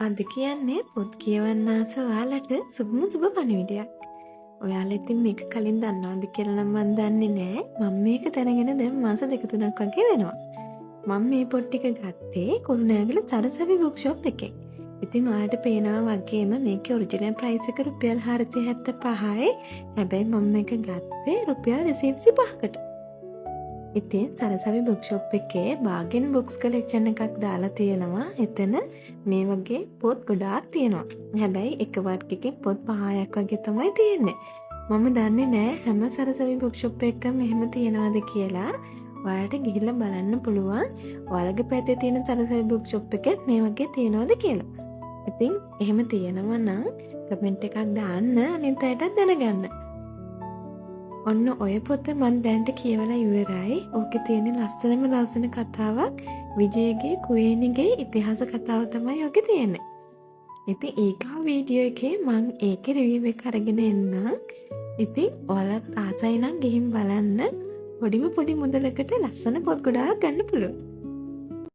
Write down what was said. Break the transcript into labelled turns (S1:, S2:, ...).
S1: අද කියන්නේ පොත් කියවන්න ආස ඔයාලට සුබම සුබ පණිවිඩයක්. ඔයාලා ඉතින් මේක කලින් දන්නවද කියලා නම් මන් දන්නේ නෑ. මම මේක දැනගෙන දැන් මාස 2-3ක් වගේ වෙනවා. මම මේ පොත් ටික ගත්තේ කුරුණෑගල සරසවි බුක් ෂොප් එකෙන්. ඉතින් ඔයාලට පේනවා වගේම මේකේ ඔරිජිනල් ප්‍රයිස් එක රුපියල් 475යි. හැබැයි මම මේක ගත්තේ රුපියල් 225කට. ඉතින් සරසවි බුක් ෂොප් එකේ බාගෙන් බුක්ස් කලෙක්ෂන් එකක් දාලා තියෙනවා. එතන මේ වගේ පොත් ගොඩාක් තියෙනවා. හැබැයි එක වර්ගයකින් පොත් 5ක් වගේ තමයි තියෙන්නේ. මම දන්නේ නෑ හැම සරසවි බුක් ෂොප් එකකම එහෙම තියනවාද කියලා. ඔයාලට ගිහිල්ලා බලන්න පුළුවන්. ඔයාලගේ පැත්තේ තියෙන සරසවි බුක් ෂොප් එකෙත් මේ වගේ තියනවාද කියලා. ඉතින් එහෙම තියෙනවා නම් කමෙන්ට් එකක් දාන්න අනිත් අයටත් දැනගන්න. ඔන්න ඔය පොත මන් දැනට කියවලා ඉවරයි. ඕකේ තියෙන ලස්සන කතාවක් විජයගේ කුවේණිගේ ඉතිහාස කතාව තමයි ඕකේ තියෙන්නේ. ඉතින් ඊගා වීඩියෝ එකේ මං ඒකේ රිවිව් එක අරගෙන එන්නම්. ඉතින් ඔයාලත් ආසයි නම් ගිහින් බලන්න. පොඩි මුදලකට ලස්සන පොත් ගොඩාක් ගන්න පුළුවන්.